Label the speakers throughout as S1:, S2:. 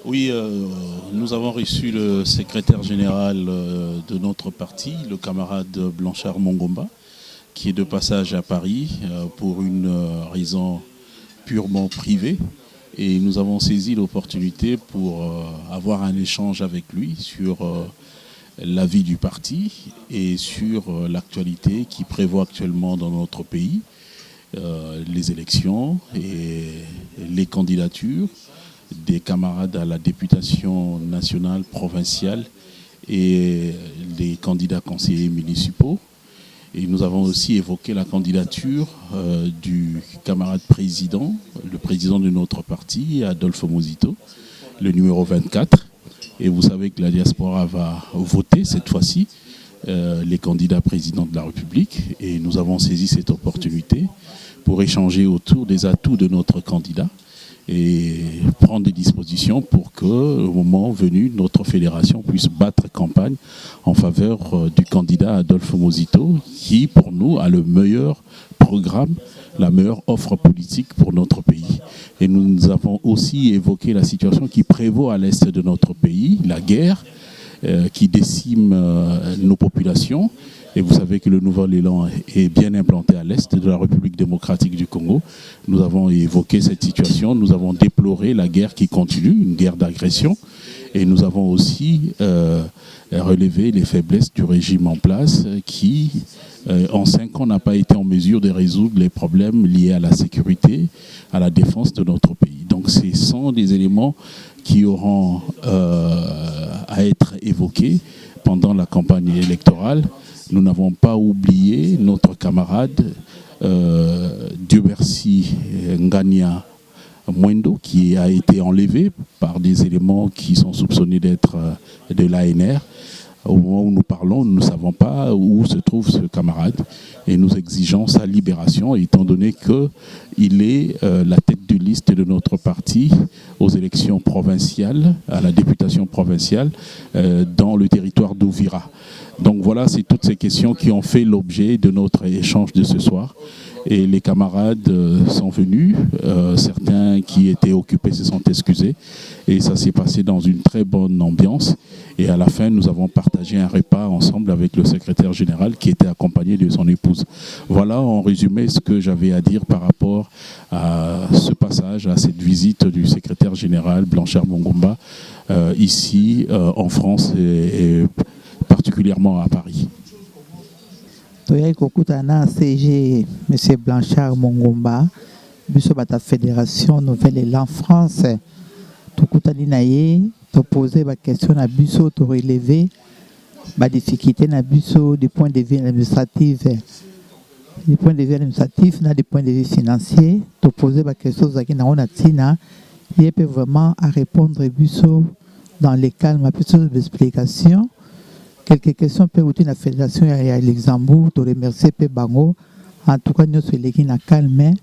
S1: Oui, nous avons reçu le secrétaire général de notre parti, le camarade Blanchard Mongomba, qui est de passage à Paris pour une raison purement privée. Et nous avons saisi l'opportunité pour avoir un échange avec lui sur la vie du parti et sur l'actualité qui prévoit actuellement dans notre pays, les élections et les candidatures des camarades à la députation nationale, provinciale et les candidats conseillers municipaux. Et nous avons aussi évoqué la candidature du camarade président, le président de notre parti, Adolphe Mosito, le numéro 24. Et vous savez que la diaspora va voter cette fois-ci les candidats présidents de la République. Et nous avons saisi cette opportunité pour échanger autour des atouts de notre candidat et prendre des dispositions pour que, au moment venu, notre fédération puisse battre campagne en faveur du candidat Adolphe Mosito, qui, pour nous, a le meilleur programme, la meilleure offre politique pour notre pays. Et nous avons aussi évoqué la situation qui prévaut à l'est de notre pays, la guerre qui décime nos populations. Et vous savez que le Nouvel Élan est bien implanté à l'est de la République démocratique du Congo. Nous avons évoqué cette situation, nous avons déploré la guerre qui continue, une guerre d'agression. Et nous avons aussi relevé les faiblesses du régime en place qui, en 5 ans, n'a pas été en mesure de résoudre les problèmes liés à la sécurité, à la défense de notre pays. Donc ce sont des éléments qui auront à être évoqués pendant la campagne électorale. Nous n'avons pas oublié notre camarade Dieu merci Ngania Mwendo, qui a été enlevé par des éléments qui sont soupçonnés d'être de l'ANR. Au moment où nous parlons, nous ne savons pas où se trouve ce camarade et nous exigeons sa libération, étant donné qu'il est la tête de liste de notre parti aux élections provinciales, à la députation provinciale, dans le territoire d'Ouvira. Donc voilà, c'est toutes ces questions qui ont fait l'objet de notre échange de ce soir. Et les camarades sont venus, certains qui étaient occupés se sont excusés. Et ça s'est passé dans une très bonne ambiance. Et à la fin, nous avons partagé un repas ensemble avec le secrétaire général qui était accompagné de son épouse. Voilà en résumé ce que j'avais à dire par rapport à ce passage, à cette visite du secrétaire général Blanchard Mongomba ici en France et particulièrement à Paris.
S2: Toyai kokutana CG M. Blanchard Mongomba, biso bata Fédération Nouvel Élan France. Tokutani na ye, to poser ba question na biso, to relever ba difficulté na biso du point de vue administratif. Du point de vue administratif, na du point de vue financier, to poser ba question zaki na ona tina, il peut vraiment à répondre biso dans les calmes, biso d'explication. Quelques questions peuvent être la fédération à Luxembourg, te remercier pe bango. En tout cas, nous sommes les na calme.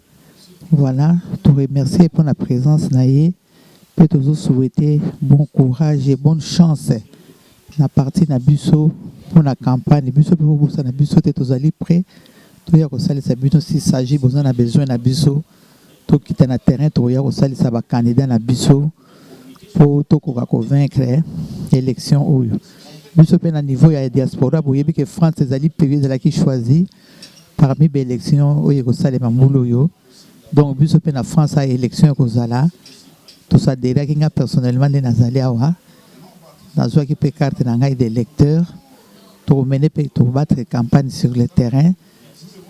S2: Voilà, te remercier pour la présence naie. Peut te souhaiter bon courage et bonne chance. Na partie na biso pour la campagne, biso pour vous na biso te tozali prêt. To ya ko salisa biso si s'agit besoin na besoin na biso. To quitter na terrain to ya ko salisa ba candidat na biso pour to ko convaincre élection oyo. Biso pe na niveau ya diaspora boyebi que France ezali pays de la qui choisi parmi les élections oyo kosalema mbulu yo. Donc biso pe na France a élection kozala to ça déjà kinga personnellement de nazali awa nazwa ki pe carte na ngai d'électeur to mener pe to battre campagne sur le terrain.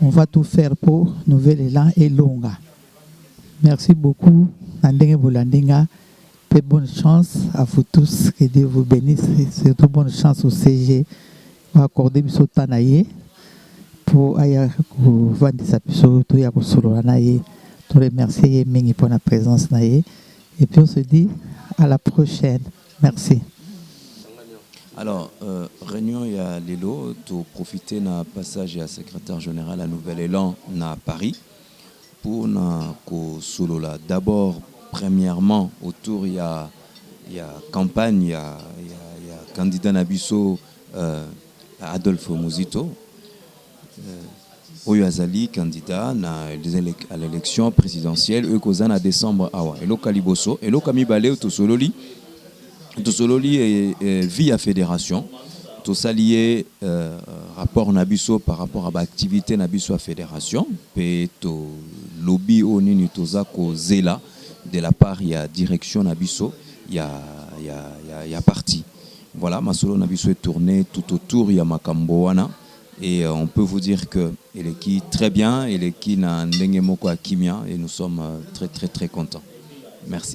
S2: On va tout faire pour Nouvel Élan et Longa. Merci beaucoup Nandenge Bolandinga. Bonne chance à vous tous, que Dieu vous bénisse, et surtout bonne chance au CG pour accorder biso tanaye pour aya ku vandisa biso to ya ko solo naye to remercier mingi pour la présence naye et puis on se dit à la prochaine. Merci.
S3: Alors réunion ya lelo to profiter na passage à secrétaire général à Nouvel Élan na Paris pour na ko solo là d'abord. Premièrement, autour il y a campagne, il y a candidat Nabiso Adolphe Mosito. oyo azali candidat à l'élection présidentielle oyo kozana décembre awa eloka liboso eloka mibale tosololi vie à fédération tosali rapport nabiso par rapport à activité nabiso à fédération pe to lobby o nini toza ko zela de la part ya direction nabiso ya parti. Voilà, masolo nabiso est tourné tout autour ya makambo wana. Et on peut vous dire qu'elle est qui très bien, elle est qui n'a ndenge moko akimia et nous sommes très très très contents. Merci.